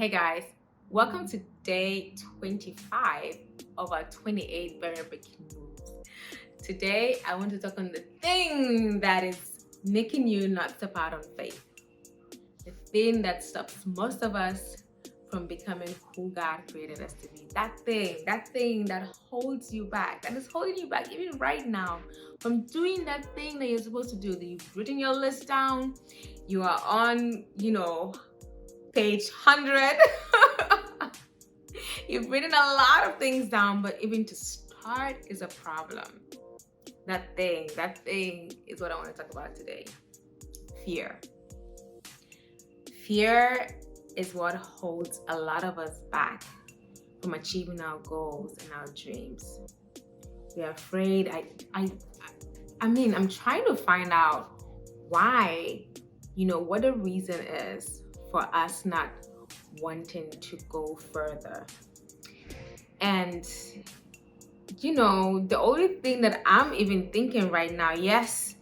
Hey guys, welcome to day 25 of our 28 very breaking moves. Today, I want to talk on the thing that is making you not step out on faith. The thing that stops most of us from becoming who God created us to be. That thing that holds you back, that is holding you back even right now from doing that thing that you're supposed to do. That you've written your list down, you are on, page 100. You've written a lot of things down, but even to start is a problem. That thing is what I want to talk about today. Fear. Fear is what holds a lot of us back from achieving our goals and our dreams. We're afraid. I'm trying to find out why, what the reason is for us not wanting to go further. And the only thing that I'm even thinking right now, yes,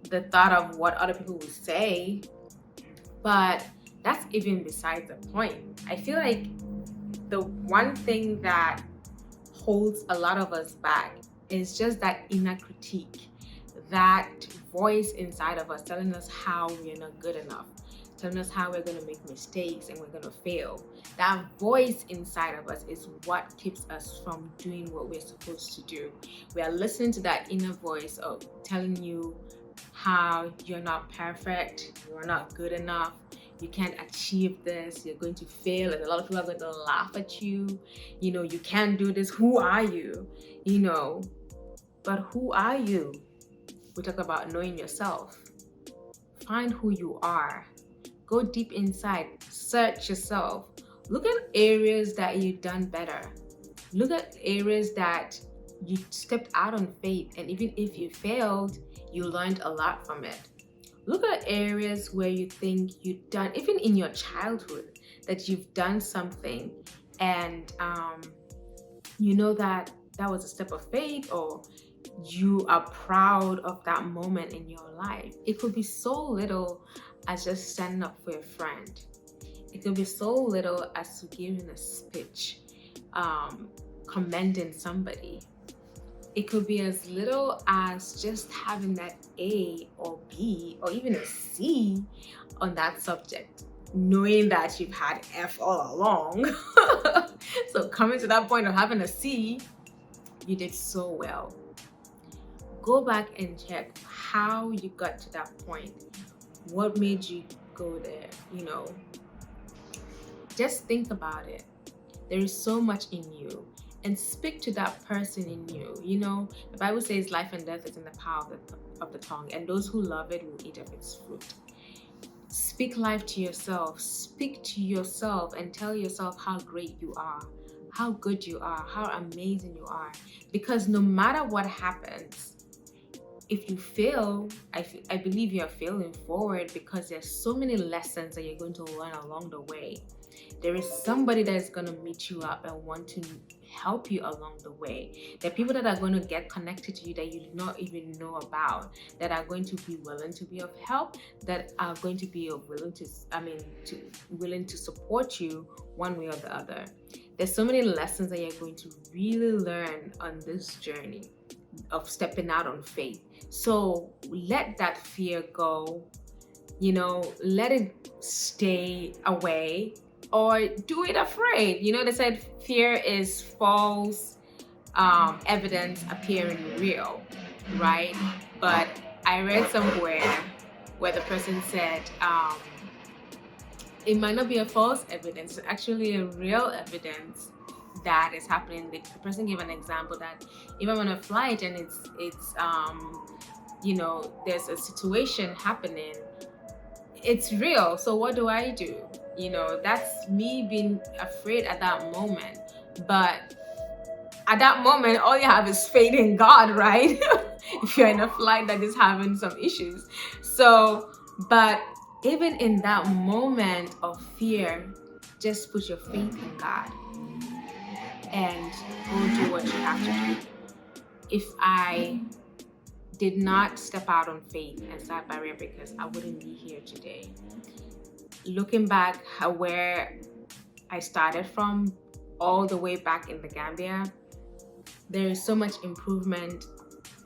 the thought of what other people would say, but that's even beside the point. I feel like the one thing that holds a lot of us back is just that inner critique, that voice inside of us telling us how we're not good enough, telling us how we're going to make mistakes and we're going to fail. That voice inside of us is what keeps us from doing what we're supposed to do. We are listening to that inner voice of telling you how you're not perfect, you're not good enough, you can't achieve this, you're going to fail, and a lot of people are going to laugh at you. You can't do this. Who are you? But who are you? We talk about knowing yourself. Find who you are. Go deep inside. Search yourself. Look at areas that you've done better. Look at areas that you stepped out on faith, and even if you failed, you learned a lot from it. Look at areas where you think you've done, even in your childhood, that you've done something and you know that was a step of faith, or you are proud of that moment in your life. It could be so little as just standing up for a friend. It could be so little as to giving a speech, commending somebody. It could be as little as just having that A or B or even a C on that subject, knowing that you've had F all along. So coming to that point of having a C, you did so well. Go back and check how you got to that point. What made you go there? Just think about it. There is so much in you, and speak to that person in you. The Bible says life and death is in the power of the tongue, and those who love it will eat of its fruit. Speak life to yourself. Speak to yourself and tell yourself how great you are, how good you are, how amazing you are. Because no matter what happens, if you fail, I believe you're failing forward, because there's so many lessons that you're going to learn along the way. There is somebody that is going to meet you up and want to help you along the way. There are people that are going to get connected to you that you do not even know about, that are going to be willing to be of help, that are going to be willing to support you one way or the other. There's so many lessons that you're going to really learn on this journey of stepping out on faith. So let that fear go, let it stay away, or do it afraid. They said fear is false evidence appearing real, right? But I read somewhere where the person said it might not be a false evidence, it's actually a real evidence that is happening. The person gave an example that if I'm on a flight and it's there's a situation happening, it's real. So what do I do? That's me being afraid at that moment. But at that moment, all you have is faith in God, right? If you're in a flight that is having some issues. So, but even in that moment of fear, just put your faith in God and go do what you have to do. If I did not step out on faith and start Barrier Breakers, I wouldn't be here today. Looking back at where I started from all the way back in the Gambia. There is so much improvement.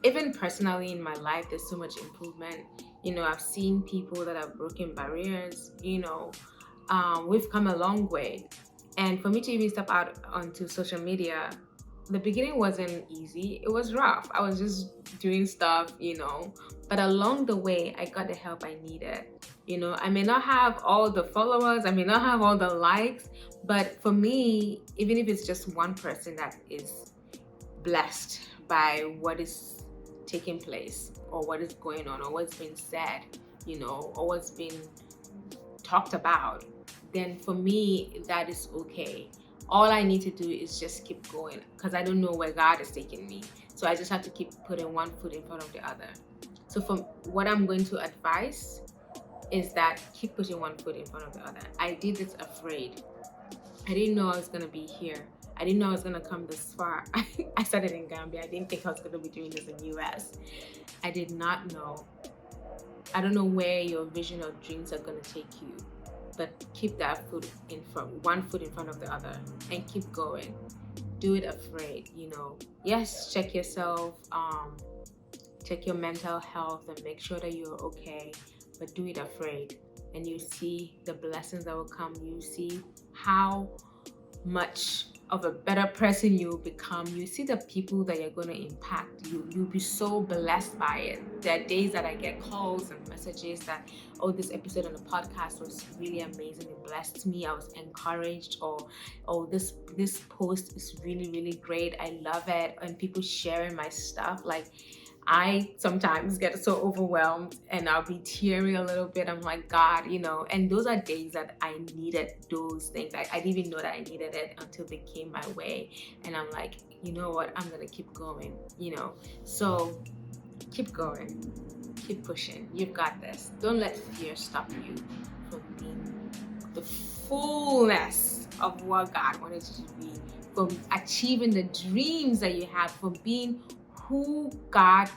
Even personally in my life, there's so much improvement. I've seen people that have broken barriers. We've come a long way. And for me to even step out onto social media, the beginning wasn't easy. It was rough. I was just doing stuff. But along the way, I got the help I needed. I may not have all the followers, I may not have all the likes, but for me, even if it's just one person that is blessed by what is taking place or what is going on or what's been said, or what's been talked about, then for me, that is okay. All I need to do is just keep going because I don't know where God is taking me. So I just have to keep putting one foot in front of the other. So from what I'm going to advise is that keep putting one foot in front of the other. I did this afraid. I didn't know I was going to be here. I didn't know I was going to come this far. I started in Gambia. I didn't think I was going to be doing this in the US. I did not know. I don't know where your vision or dreams are going to take you, but keep that foot in front, one foot in front of the other, and keep going. Do it afraid, Yes, check yourself, check your mental health and make sure that you're okay, but do it afraid. And you see the blessings that will come. You see how much of a better person you'll become. You see the people that you're going to impact. You'll be so blessed by it. There are days that I get calls and messages that, oh, this episode on the podcast was really amazing. It blessed me. I was encouraged. Or, oh, this post is really, really great. I love it. And people sharing my stuff. Like, I sometimes get so overwhelmed and I'll be teary a little bit. I'm like, God, and those are days that I needed those things. I didn't even know that I needed it until they came my way. And I'm like, you know what? I'm going to keep going, So keep going, keep pushing. You've got this. Don't let fear stop you from being the fullness of what God wanted you to be, from achieving the dreams that you have, from being who God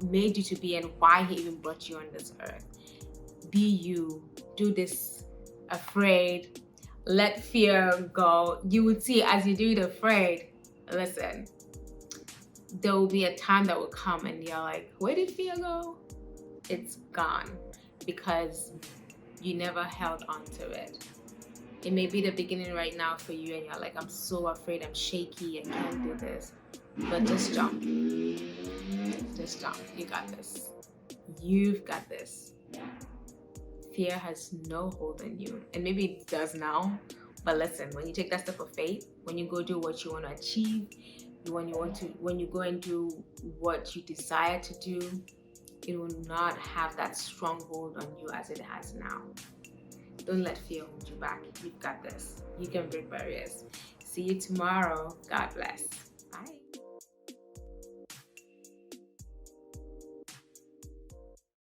made you to be and why He even brought you on this earth. Be you. Do this afraid. Let fear go. You would see as you do it afraid, listen, there will be a time that will come and you're like, where did fear go? It's gone because you never held on to it. It may be the beginning right now for you and you're like, I'm so afraid, I'm shaky, I can't do this. But just jump. Just jump. You got this. You've got this. Fear has no hold on you. And maybe it does now. But listen, when you take that step of faith, when you go do what you want to achieve, when you go and do what you desire to do, it will not have that stronghold on you as it has now. Don't let fear hold you back. You've got this. You can break barriers. See you tomorrow. God bless.